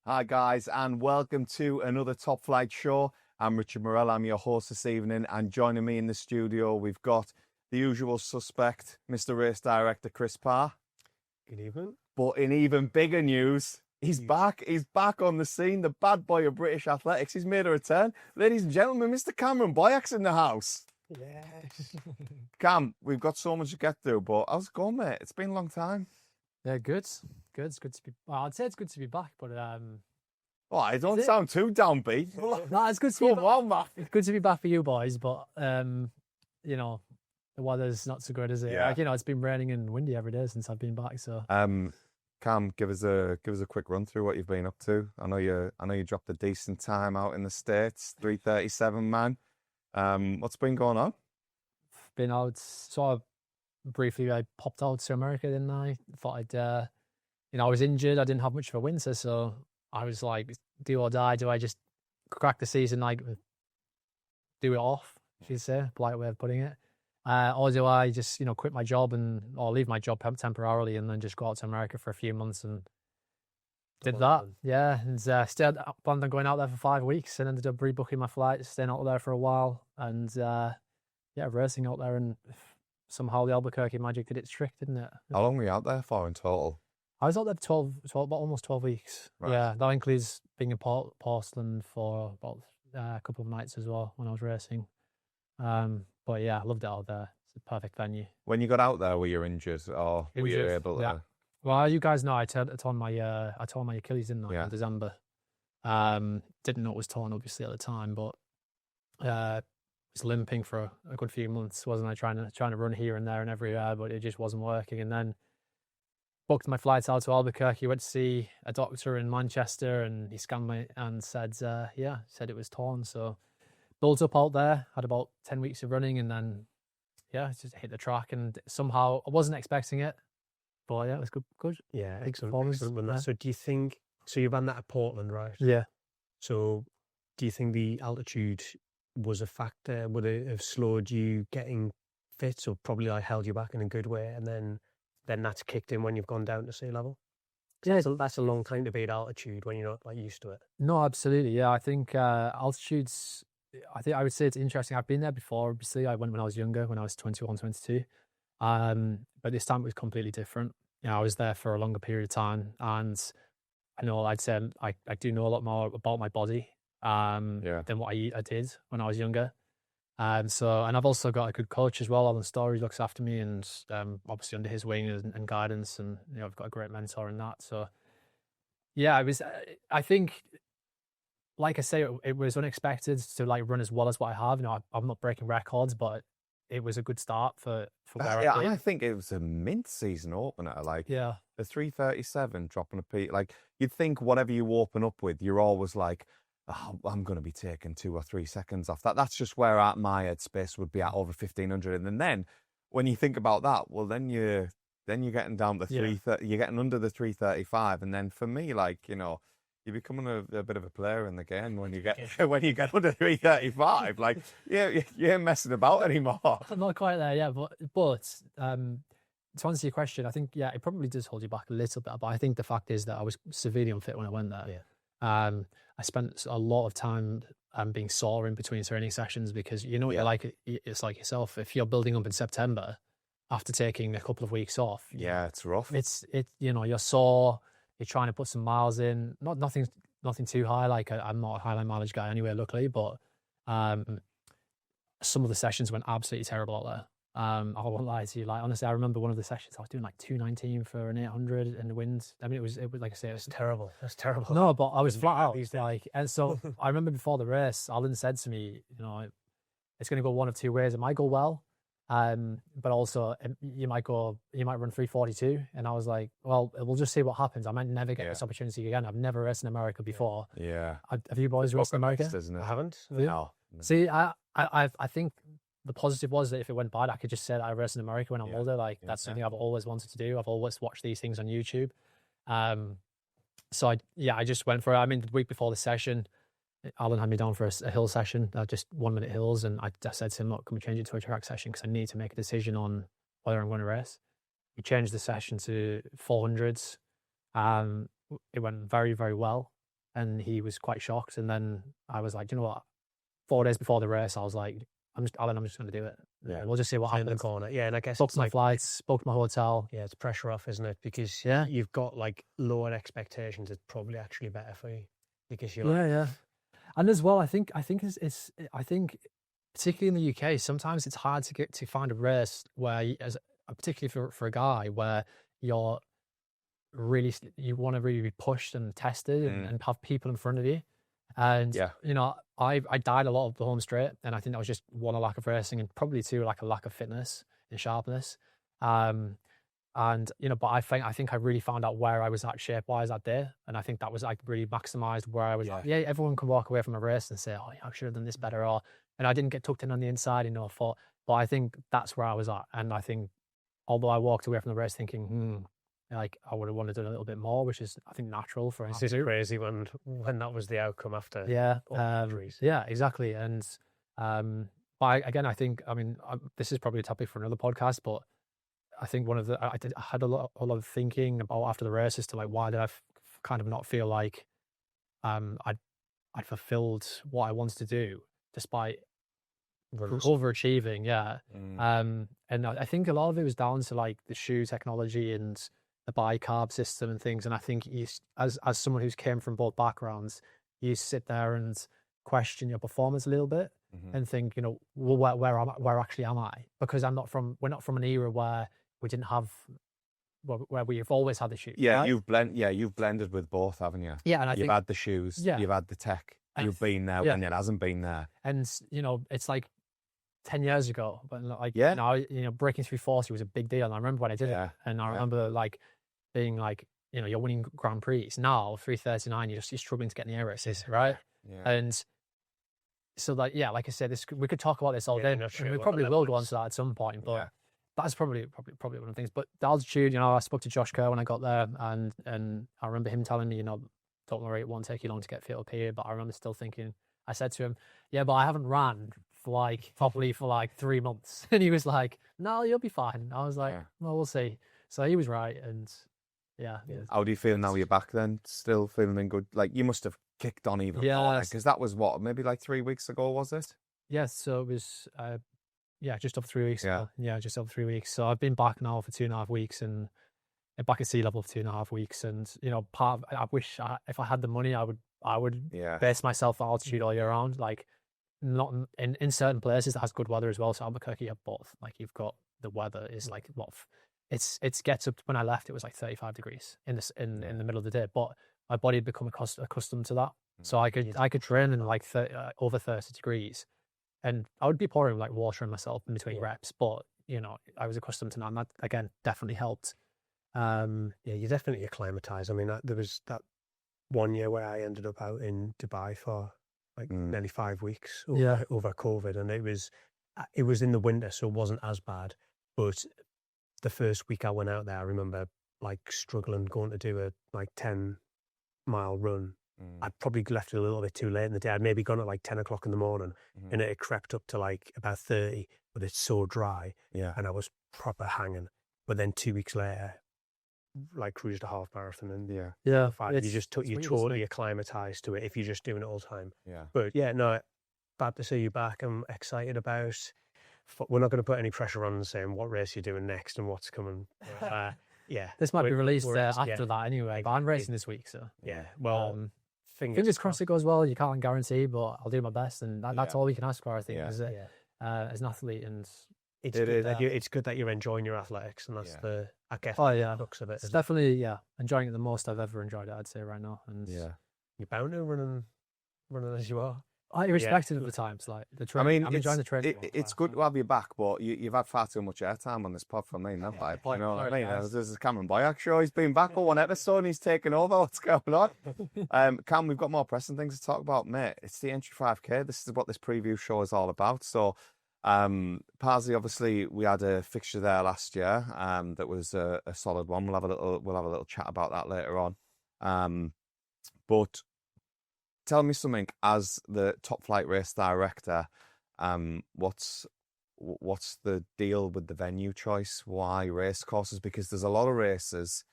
Hi guys, and welcome to another Top Flight show. I'm Richard Morrell, I'm your host this evening, and joining me in the studio we've got the usual suspect, Mr. Race Director Chris Parr. Good evening. But in even bigger news, he's back on the scene, the bad boy of British athletics. He's made a return. Ladies and gentlemen, Mr. Cameron Boyek's in the house. Yes. Cam, we've got so much to get through, but how's it going, mate? It's been a long time. Yeah, good. It's good to be. Well, I'd say it's good to be back, but Oh, I don't sound too downbeat. no, it's good to be Come on, man. It's good to be back for you boys, but you know, the weather's not so good, is it? Yeah. Like, you know, it's been raining and windy every day since I've been back. So, Cam, give us a quick run through what you've been up to. I know you dropped a decent time out in the States, 3:37, man. What's been going on? been out sort of briefly. I popped out to America, didn't I? Thought I'd, I was injured. I didn't have much of a winter, so I was like, do or die. Do I just crack the season, like do it off, she'd say, polite way of putting it, or do I just quit my job or leave my job temporarily and then just go out to America for a few months and did that. Yeah, and planned on going out there for 5 weeks and ended up rebooking my flights, staying out there for a while, and racing out there, and somehow the Albuquerque magic did its trick, didn't it? How long were you out there for in total? I was out there for almost 12 weeks. Right. Yeah, that includes being in Portland for about a couple of nights as well when I was racing. But yeah, I loved it out there. It's a perfect venue. When you got out there, were you injured or were you able to? Yeah. Well, you guys know I tore my Achilles, didn't I, in December. Didn't know it was torn, obviously, at the time, but was limping for a good few months, wasn't I? Trying to run here and there and everywhere, but it just wasn't working. And then booked my flights out to Albuquerque. Went to see a doctor in Manchester, and he scanned me and said it was torn. So built up out there, had about 10 weeks of running, and then just hit the track. And somehow I wasn't expecting it, but yeah, it was good. Yeah, excellent. Yeah. So do you think, so you ran that at Portland, right? Yeah. So do you think the altitude was a factor? Would it have slowed you getting fit, or probably held you back in a good way, and then that's kicked in when you've gone down to sea level? Yeah, that's a long time to be at altitude when you're not used to it. No, absolutely. Yeah, I think altitudes, I would say it's interesting. I've been there before, obviously. I went when I was younger, when I was 21, 22. But this time it was completely different. I was there for a longer period of time, and I know I'd say I do know a lot more about my body than what I did when I was younger. And I've also got a good coach as well. Alan Story looks after me, and obviously under his wing and guidance, and I've got a great mentor in that. So yeah, I think, like I say, it was unexpected to run as well as what I have. I'm not breaking records, but it was a good start for where I did. I think it was a mint season opener. The 3:37 dropping a P. You'd think whatever you open up with, you're always like, oh, I'm going to be taking 2 or 3 seconds off that. That's just where my headspace would be at over 1500. And then when you think about that, well, then you're getting down to you're getting under the 3:35. And then for me, you're becoming a bit of a player in the game when you get when you get under 3:35. You ain't messing about anymore. I'm not quite there yet, but to answer your question, I think it probably does hold you back a little bit. But I think the fact is that I was severely unfit when I went there. Yeah. I spent a lot of time being sore in between training sessions, because you're like, it's like yourself. If you're building up in September after taking a couple of weeks off, it's rough. You're sore. You're trying to put some miles in. Nothing too high. I'm not a high mileage guy anyway, luckily. But some of the sessions went absolutely terrible out there. I won't lie to you. Honestly, I remember one of the sessions I was doing 219 for an 800 in the wind. I mean, it was like I say, it was terrible. That's terrible. No, but I was flat out. And so I remember before the race, Alan said to me, it's going to go one of two ways. It might go well, but also you might run 3:42. And I was like, well, we'll just see what happens. I might never get this opportunity again. I've never raced in America before. Yeah. Have you boys raced in America? Isn't it? I haven't. No. See, I think the positive was that if it went bad, I could just say that I raced in America when I'm older. That's something I've always wanted to do. I've always watched these things on YouTube. So I just went for it. I mean, the week before the session, Alan had me down for a hill session, just 1 minute hills. And I said to him, look, can we change it to a track session? Because I need to make a decision on whether I'm going to race. We changed the session to 400s. It went very, very well. and he was quite shocked. And then I was like, you know what? 4 days before the race, I was like, I'm just going to do it. Yeah, we'll just see what turn happens. the corner. Yeah, and I guess Booked it's my like flights, booked my hotel. Yeah, it's pressure off, isn't it? Because Yeah. you've got like lower expectations. It's probably actually better for you because you're Yeah. And as well, I think it's I think particularly in the UK, sometimes it's hard to find a race where, particularly for a guy, where you're really, you want to really be pushed and tested and have people in front of you. And you know, I died a lot of the home straight, and I think that was just one, a lack of racing, and probably two, like a lack of fitness and sharpness. And you know, but I think I really found out where I was at shape wise that day, and I think that was like really maximized where I was. Yeah, everyone can walk away from a race and say, "Oh, I should have done this better," and I didn't get tucked in on the inside enough. But I think that's where I was at, and I think although I walked away from the race thinking, like I would have wanted to do a little bit more, which is I think natural for us. This is crazy when that was the outcome after. Yeah, exactly. And but again, I think this is probably a topic for another podcast, but I think I had a lot of thinking about after the race as to like why did I kind of not feel like I'd fulfilled what I wanted to do despite overachieving. And I think a lot of it was down to like the shoe technology and the bicarb system and things. And I think as someone who's came from both backgrounds, you sit there and question your performance a little bit and think, you know, well, where actually am I? Because we're not from an era where we didn't have, where we've always had the shoes. Yeah, right? You've blended with both, haven't you? Yeah, and you've had the shoes, you've had the tech, you've been there, and it hasn't been there. And you know, it's like 10 years ago, but like now, you know, breaking through 40 was a big deal. And I remember when I did it, and I remember like being like, you know, you're winning Grand Prix. Now 3:39, you're struggling to get in the air races, right? And so like, like I said, we could talk about this all day, and we probably will go on to that at some point, but that's probably one of the things. But the altitude, you know, I spoke to Josh Kerr when I got there, and I remember him telling me, you know, don't worry, it won't take you long to get fit up here. But I remember still thinking, I said to him, yeah, but I haven't ran properly for like 3 months. And he was like, no, you'll be fine. I was like, well, we'll see. So he was right. And how do you feel now you're back then? Still feeling good? Like you must have kicked on even more, because that was what, maybe like 3 weeks ago, was it? Yes. So it was just over 3 weeks ago. Yeah, just over 3 weeks. So I've been back now for 2.5 weeks, and back at sea level for 2.5 weeks. And you know, I wish if I had the money, I would base myself on altitude all year round. Like not in certain places that has good weather as well. So Albuquerque, you have both. Like you've got the weather is like it gets up. When I left, it was like 35 degrees in the middle of the day, but my body had become accustomed to that. So I could train in like over 30 degrees, and I would be pouring like water on myself in between reps. But you know, I was accustomed to that, and that again definitely helped. You definitely acclimatise. I mean, there was that 1 year where I ended up out in Dubai for like nearly 5 weeks over COVID, and it was in the winter, so it wasn't as bad. But the first week I went out there, I remember like struggling going to do a like 10-mile run. I'd probably left it a little bit too late in the day. I'd maybe gone at like 10 o'clock in the morning, and it had crept up to like about 30, but it's so dry, and I was proper hanging. But then 2 weeks later, like cruised a half marathon, and you totally acclimatized to it if you're just doing it all the time. But glad to see you back. I'm excited about. We're not going to put any pressure on saying what race you're doing next and what's coming. This might be released after that anyway. But I'm racing this week, so well, fingers crossed it goes well. You can't guarantee, but I'll do my best, and that's all we can ask for, I think, as an athlete. And it's good that you're enjoying your athletics, and that's the crux of it. It's definitely enjoying it the most I've ever enjoyed it, I'd say, right now. And you're bound to running as you are. Irrespective of the times, like the training. I'm enjoying the training. It's good to have you back, but you've had far too much airtime on this pod from me, not you know what I mean? This is Cameron Boyek show. He's been back for one episode and he's taken over. What's going on? Cam, we've got more pressing things to talk about, mate. It's the Aintree 5K. This is what this preview show is all about. So, Parsley, obviously, we had a fixture there last year. That was a solid one. We'll have a little chat about that later on. But tell me something as the Top Flight race director. What's the deal with the venue choice? Why race courses? Because there's a lot of races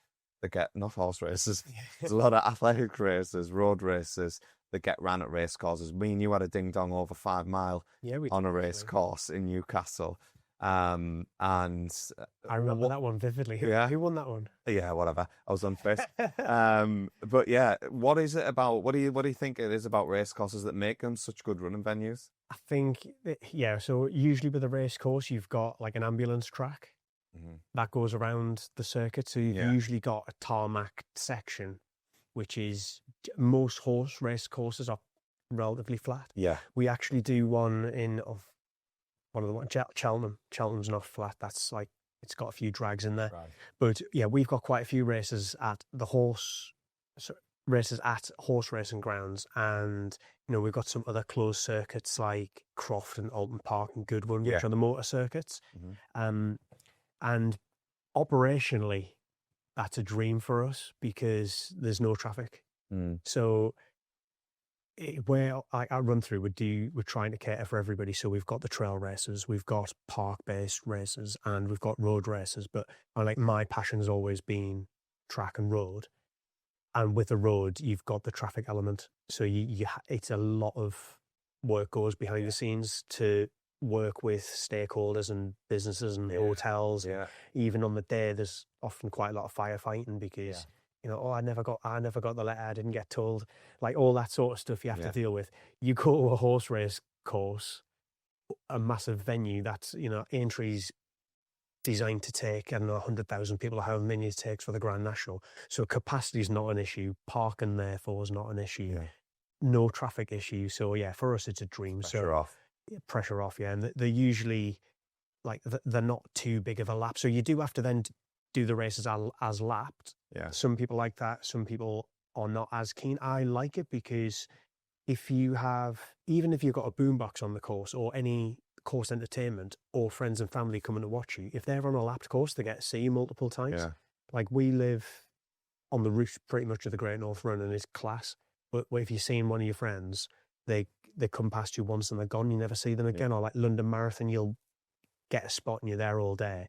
that get, not horse races, there's a lot of athletic races, road races that get ran at race courses. Me and you had a ding dong over 5 mile on a race course in Newcastle. And I remember that one vividly. Who won that one? Yeah, whatever. I was unfit. But yeah, what is it about? What do you think it is about race courses that make them such good running venues? I think, so usually with a race course, you've got like an ambulance track that goes around the circuit. So you've usually got a tarmac section, which is, most horse race courses are relatively flat. Yeah. We actually do one in one of the ones, Cheltenham. Cheltenham's not flat. That's like, it's got a few drags in there. Right. But yeah, we've got quite a few races at horse racing grounds, and we've got some other closed circuits like Croft and Alton Park and Goodwin, which are the motor circuits. And operationally, that's a dream for us because there's no traffic. So where at RunThrough, we're trying to cater for everybody. So we've got the trail races, we've got park-based races, and we've got road races. But my passion's always been track and road. And with the road, you've got the traffic element. So it's a lot of work goes behind the scenes to work with stakeholders and businesses and hotels. Yeah. Even on the day, there's often quite a lot of firefighting because I never got the letter, I didn't get told. Like all that sort of stuff you have to deal with. You go to a horse race course, a massive venue that's Aintree's designed to take 100,000 people, or however many it takes for the Grand National. So capacity is not an issue. Parking therefore is not an issue. Yeah. No traffic issue. So for us it's a dream. Pressure off. Yeah, and they're usually they're not too big of a lap. So you do have to then do the races as lapped. Yeah. Some people like that. Some people are not as keen. I like it because even if you've got a boombox on the course or any course entertainment or friends and family coming to watch you, if they're on a lapped course, they get to see you multiple times. Yeah. Like we live on the route pretty much of the Great North Run, and it's class. But if you're seeing one of your friends, they come past you once and they're gone. You never see them again. Or like London Marathon, you'll get a spot and you're there all day,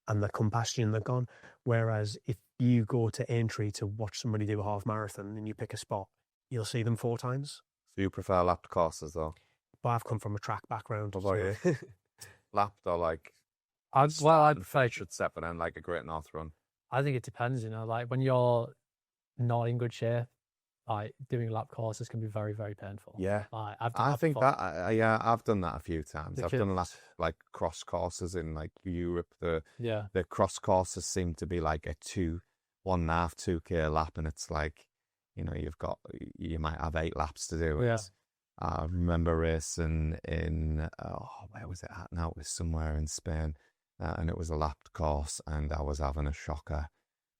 and they come past you and they're gone. Whereas if you go to Aintree to watch somebody do a half marathon and you pick a spot, you'll see them 4 times. So you prefer lapped courses though? But I've come from a track background. What about you? Lapped or like? I'd prefer should set, but then like a Great North Run. I think it depends. Like when you're not in good shape, like doing lap courses can be very, very painful. Yeah, like, I've done that a few times. I've done like cross courses in like Europe. The cross courses seem to be like a 1.5, 2K lap, and it's like you might have 8 laps to do. Yeah. I remember racing in where was it at now? It was somewhere in Spain, and it was a lapped course, and I was having a shocker.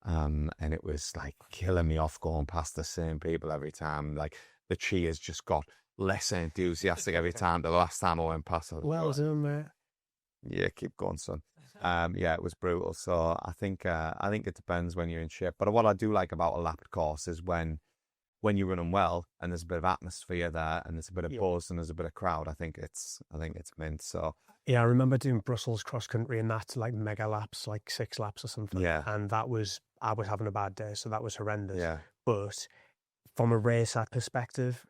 And it was like killing me off going past the same people every time. Like the cheers just got less enthusiastic every time. The last time I went past, I was well done, mate. Yeah, keep going, son. It was brutal. So I think it depends when you're in shape. But what I do like about a lapped course is when you're running well and there's a bit of atmosphere there and there's a bit of buzz and there's a bit of crowd. I think it's mint. So yeah, I remember doing Brussels cross country and that's like mega laps, like 6 laps or something. Yeah, and I was having a bad day, so that was horrendous. Yeah, but from a race perspective,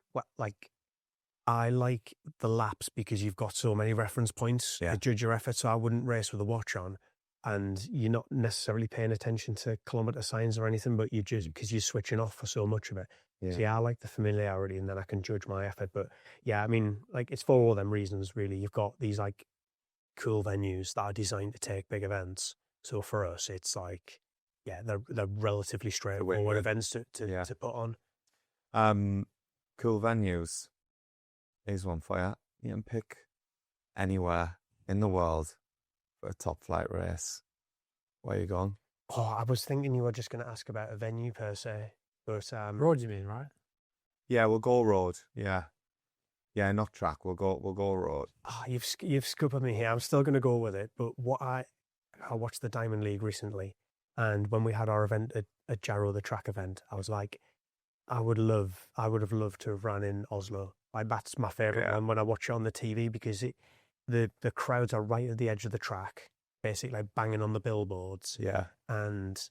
I like the laps because you've got so many reference points to judge your effort. So I wouldn't race with a watch on, and you're not necessarily paying attention to kilometre signs or anything, but you just because you're switching off for so much of it. Yeah. So I like the familiarity, and then I can judge my effort. But yeah, I mean, like it's for all them reasons, really. You've got these like cool venues that are designed to take big events. So for us, it's like, they're relatively straightforward events to put on. Cool venues. Here's one for you. You can pick anywhere in the world for a top flight race. Where are you going? Oh, I was thinking you were just going to ask about a venue per se. But road, you mean, right? Yeah, we'll go road. Yeah, not track. We'll go road. Oh, you've scuppered me here. I'm still going to go with it. But I watched the Diamond League recently, and when we had our event at Jarrow, the track event, I was like, I would have loved to have run in Oslo. Like that's my favorite one when I watch it on the TV because the crowds are right at the edge of the track, basically like banging on the billboards. Yeah, and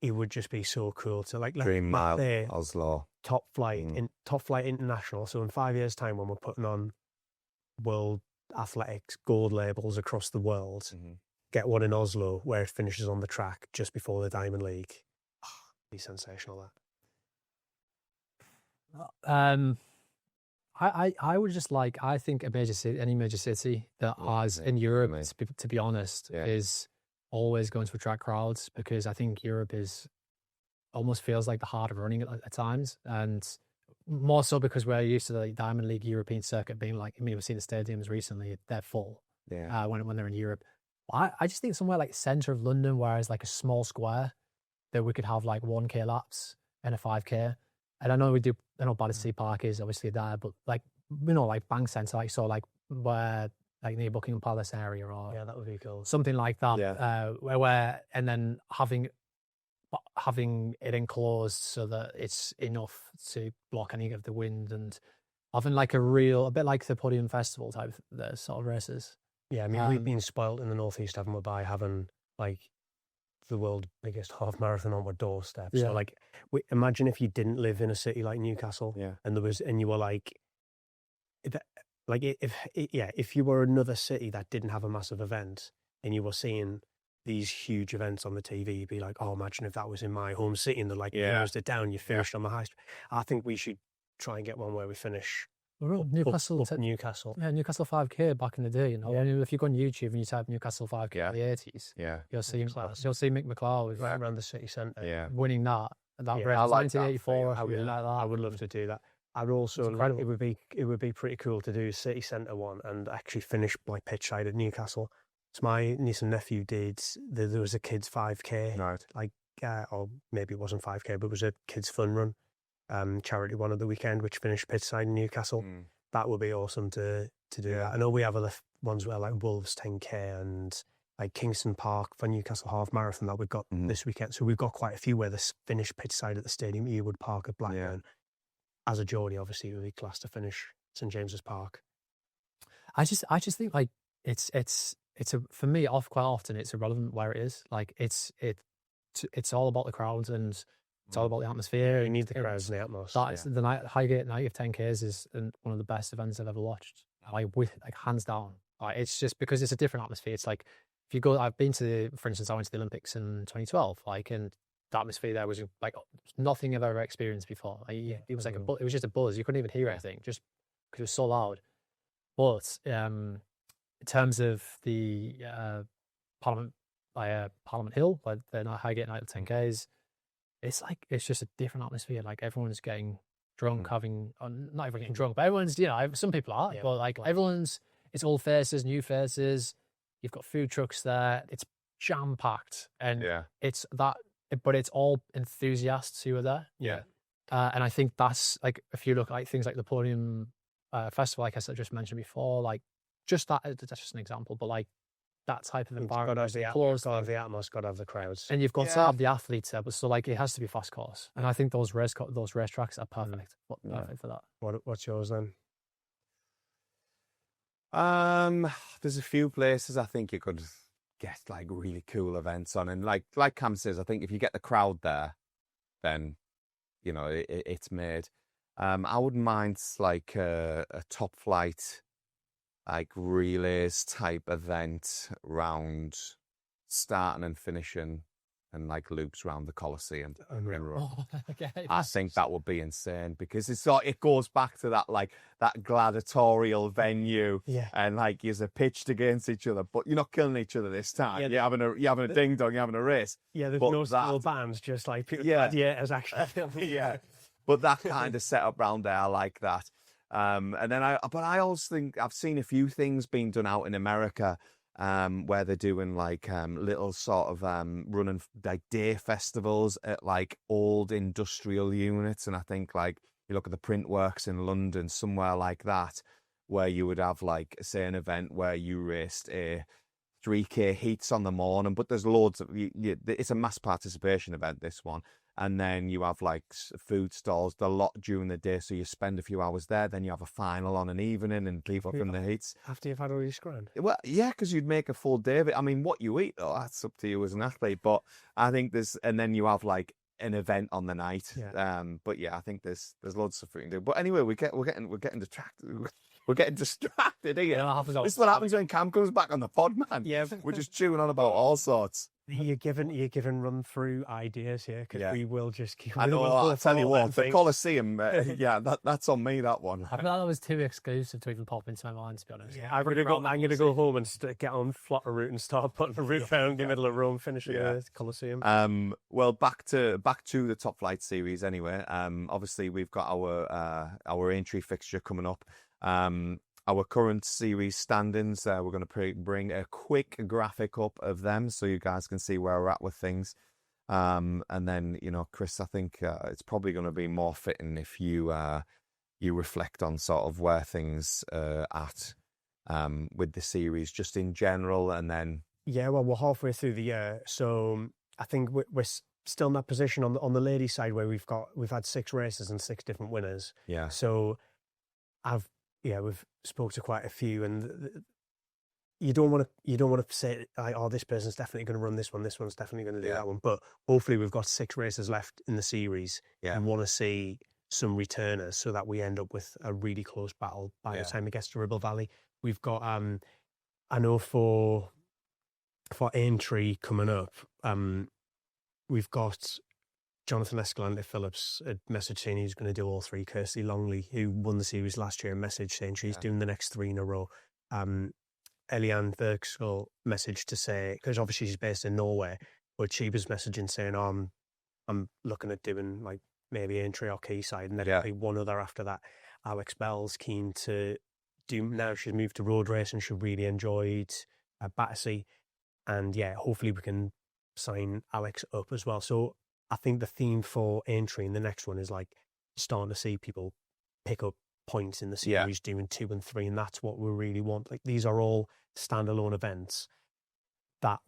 it would just be so cool to like Dream Mile, there, Oslo, top flight international. So in 5 years' time, when we're putting on World Athletics gold labels across the world, get one in Oslo where it finishes on the track just before the Diamond League. Be sensational. That. I would just like, I think any major city that has in Europe, to be honest, is always going to attract crowds, because I think Europe almost feels like the heart of running at times, and more so because we're used to the Diamond League European circuit being like, I mean, we've seen the stadiums recently, they're full when they're in Europe. I just think somewhere like the centre of London, where it's like a small square, that we could have like 1K laps and a 5K. And I know Battersea Park is obviously there, but like, you know, like Bank Centre, like, so like where, like near Buckingham Palace area, or that would be cool. Something like that, where and then having it enclosed so that it's enough to block any of the wind, and having like a bit like the Podium Festival type sort of races. Yeah, I mean, we've been spoilt in the Northeast, haven't we, by having like the world's biggest half marathon on our doorstep. Yeah. So like, imagine if you didn't live in a city like Newcastle, and you were like, if you were another city that didn't have a massive event, and you were seeing these huge events on the TV, you'd be like, oh, imagine if that was in my home city, and they're like, closed it down, you finished on the high street. I think we should try and get one where we finish Newcastle. Newcastle. Yeah, Newcastle 5K back in the day, you know. Yeah. If you go on YouTube and you type Newcastle 5K in the 80s, you'll see Mick McLeod right around the city centre, winning that race. I like 1984. I would love to do that. I'd also it would be pretty cool to do a city centre one and actually finish like pitch side at Newcastle. So my niece and nephew there was a kids 5K, right? Like, or maybe it wasn't 5K, but it was a kids fun run. Charity one of the weekend, which finished pitch side in Newcastle. That would be awesome to do that. I know we have other ones where like Wolves 10K and like Kingston Park for Newcastle half marathon that we've got this weekend. So we've got quite a few where the finished pitch side at the stadium, Ewood Park at Blackburn. As a Geordie, obviously, it would be class to finish St James's Park. I just think like it's for me, quite often it's irrelevant where it is. Like it's all about the crowds, and it's all about the atmosphere. You need the crowds and the atmosphere. The Highgate night of 10Ks is one of the best events I've ever watched. Like hands down. Like, it's just because it's a different atmosphere. It's like if you go, for instance, I went to the Olympics in 2012. Like, and the atmosphere there was like nothing I've ever experienced before. Like, it was like it was just a buzz. You couldn't even hear anything, just because it was so loud. But in terms of the Parliament Hill, like the Highgate night of 10Ks. It's just a different atmosphere. Like, everyone's getting drunk, not everyone getting drunk, but everyone's, some people are, but like it's old faces, new faces. You've got food trucks there. It's jam packed, and it's that, but it's all enthusiasts who are there. Yeah. And I think that's like, if you look at like things like the Podium Festival, like I just mentioned before, like just that's just an example, but like, that type of environment. Got to have the atmosphere, got to have the crowds. And you've got to have the athletes there, but so like it has to be fast course. And I think those racetracks are perfect. Perfect for that. What's yours then? There's a few places I think you could get like really cool events on, and like Cam says, I think if you get the crowd there, then it's made. I wouldn't mind like a top flight, like relays type event round starting and finishing, and like loops around the Colosseum. I think that would be insane, because it goes back to that, like that gladiatorial venue, and like you're pitched against each other, but you're not killing each other this time. You're having a ding dong, you're having a race. Yeah, there's no steel bands, just like gladiators actually. But that kind of setup round there, I like that. And then I also think I've seen a few things being done out in America, where they're doing like little sort of running like day festivals at like old industrial units. And I think like you look at the print works in London, somewhere like that, where you would have like, say, an event where you raced a 3K heats on the morning, but there's loads of it's a mass participation event, this one, And then you have like food stalls, a lot during the day. So you spend a few hours there. Then you have a final on an evening and leave up in the heats. After you've had all your scran? Well, yeah, because you'd make a full day of it. I mean, what you eat, though, that's up to you as an athlete. But I think and then you have like an event on the night. Yeah. But yeah, I think there's loads of stuff you can do. But anyway, we're getting distracted. We're getting distracted here. Yeah, this is what happens when Cam comes back on the pod, man. Yeah, we're just chewing on about all sorts. You're giving run through ideas here because we will just keep. I know. I'll tell you what, the Coliseum. Yeah, that's on me. That one. I feel like that was too exclusive to even pop into my mind, to be honest. Yeah, I'm gonna go home and get on Flatter route and start putting a route down in the middle of Rome, finishing the Coliseum. Well, back to the Top Flight series anyway. Obviously we've got our Aintree fixture coming up. Our current series standings, we're going to bring a quick graphic up of them so you guys can see where we're at with things. And then, Chris, I think it's probably going to be more fitting if you reflect on sort of where things are at with the series just in general. And then... Yeah, well, we're halfway through the year. So I think we're still in that position on the ladies' side where we've had 6 races and 6 different winners. Yeah. So we've spoke to quite a few, and you don't want to say, oh, this person's definitely going to run this one, this one's definitely going to do that one. But hopefully we've got 6 races left in the series. Yeah. And want to see some returners so that we end up with a really close battle by the time it gets to Ribble Valley. We've got, I know for Aintree coming up, we've got Jonathan Escalante Phillips a message saying he's going to do all 3. Kirsty Longley, who won the series last year, a message saying she's doing the next 3 in a row. Eliane Bergskull message to say, because obviously she's based in Norway, but she was messaging saying, I'm looking at doing like maybe Aintree or Quayside, and then it'll be one other after that. Alex Bell's keen to do, now she's moved to road race and she really enjoyed Battersea. And hopefully we can sign Alex up as well. So I think the theme for Aintree in the next one is like starting to see people pick up points in the series, doing 2 and 3, and that's what we really want. Like these are all standalone events that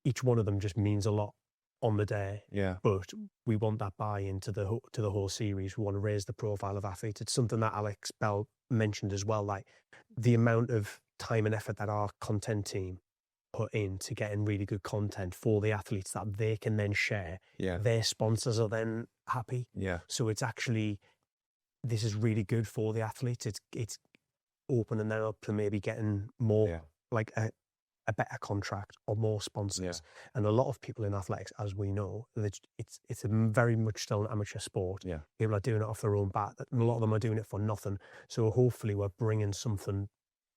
each one of them just means a lot on the day. Yeah. But we want that buy-in to the whole series. We want to raise the profile of athletes. It's something that Alex Bell mentioned as well, like the amount of time and effort that our content team put into getting really good content for the athletes that they can then share. Yeah. Their sponsors are then happy. Yeah. So it's actually, this is really good for the athletes. It's opening them up to maybe getting more, like a better contract or more sponsors. Yeah. And a lot of people in athletics, as we know, it's a very much still an amateur sport. Yeah. People are doing it off their own bat. And a lot of them are doing it for nothing. So hopefully we're bringing something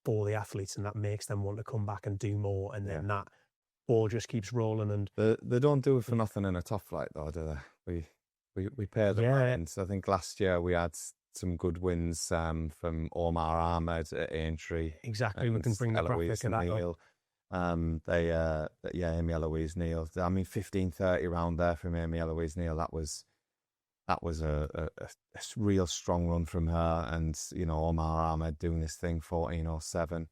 for the athletes, and that makes them want to come back and do more, and then that ball just keeps rolling. And they don't do it for nothing in a Top Flight, though, do they? We pay them. And I think last year we had some good wins from Omar Ahmed at Aintree. Exactly, we can bring the graphic of that Neil. Amy Eloise Neal. I mean, 15:30 round there from Amy Eloise Neal. That was a real strong run from her, and Omar Ahmed doing this thing 14:07.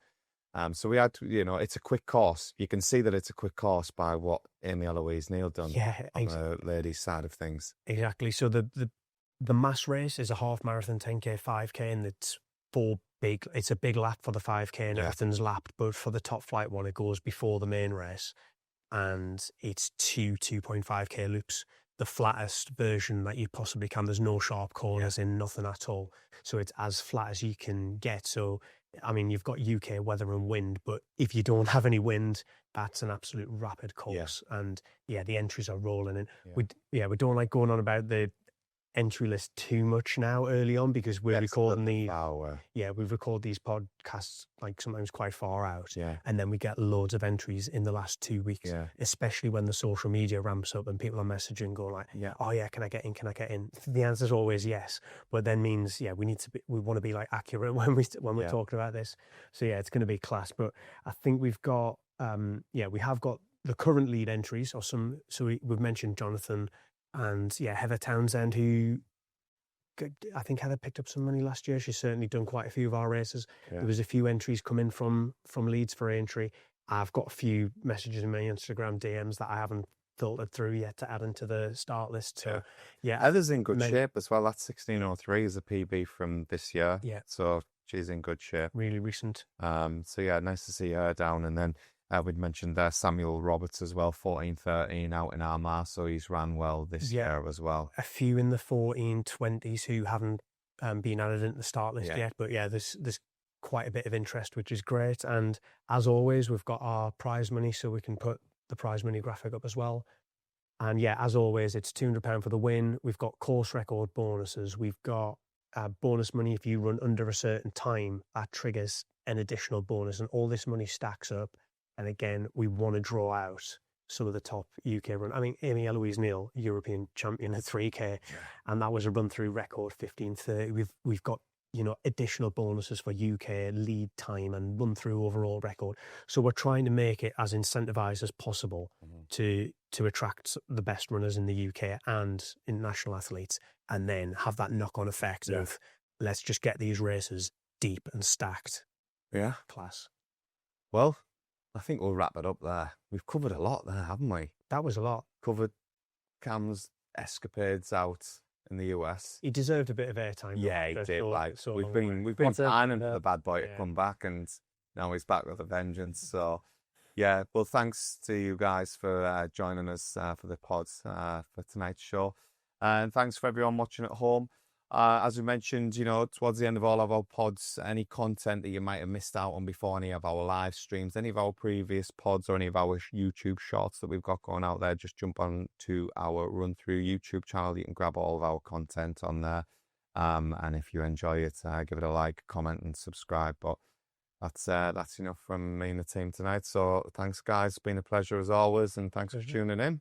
So we had, it's a quick course. You can see that it's a quick course by what Amy Eloise Neal done on the ladies' side of things. Exactly. So the mass race is a half marathon, 10K, 5K, and it's a big lap for the 5K and everything's lapped. But for the Top Flight one, it goes before the main race, and it's 2.5K loops. The flattest version that you possibly can. There's no sharp corners in, nothing at all. So it's as flat as you can get. So, I mean, you've got UK weather and wind, but if you don't have any wind, that's an absolute rapid course. Yeah. And the entries are rolling in. Yeah. We don't like going on about the entry list too much now early on, because we're recording we record these podcasts like sometimes quite far out, and then we get loads of entries in the last 2 weeks, especially when the social media ramps up and people are messaging going like, can I get in? The answer is always yes, but then means we want to be like accurate when we're talking about this. So it's going to be class. But I think we've got we have got the current lead entries or some. So we've mentioned Jonathan and Heather Townsend, who I think Heather picked up some money last year. She's certainly done quite a few of our races. There was a few entries coming from Leeds for Aintree. I've got a few messages in my Instagram DMs that I haven't filtered through yet to add into the start list. So, yeah. Heather's in good shape as well. That's 16:03 is a PB from this year. Yeah. So she's in good shape. Really recent. So, yeah, nice to see her down. And then we'd mentioned there Samuel Roberts as well, 14:13 out in Armagh. So he's ran well this year as well. A few in the 14:20s who haven't been added into the start list yet. But, yeah, there's quite a bit of interest, which is great. And as always, we've got our prize money, so we can put the prize money graphic up as well. And yeah, as always, it's £200 for the win. We've got course record bonuses. We've got bonus money if you run under a certain time. That triggers an additional bonus, and all this money stacks up. And again, we want to draw out some of the top UK run. I mean, Amy Eloise Neal, European champion at 3K, and that was a run through record 15:30. We've got, you know, additional bonuses for UK lead time and run through overall record. So we're trying to make it as incentivized as possible to attract the best runners in the UK and international athletes, and then have that knock-on effect of let's just get these races deep and stacked. Yeah. Class. Well, I think we'll wrap it up there. We've covered a lot there, haven't we? That was a lot. Covered Cam's escapades out in the US. He deserved a bit of airtime. Yeah, he did. We've been planning for the bad boy to come back, and now he's back with a vengeance. So, yeah. Well, thanks to you guys for joining us for the pods for tonight's show, and thanks for everyone watching at home. As we mentioned, you know, towards the end of all of our pods, any content that you might have missed out on before any of our live streams, any of our previous pods, or any of our YouTube shorts that we've got going out there, just jump on to our RunThrough YouTube channel. You can grab all of our content on there. And if you enjoy it, give it a like, comment, and subscribe. But that's enough from me and the team tonight. So thanks, guys. It's been a pleasure as always, and thanks for tuning in.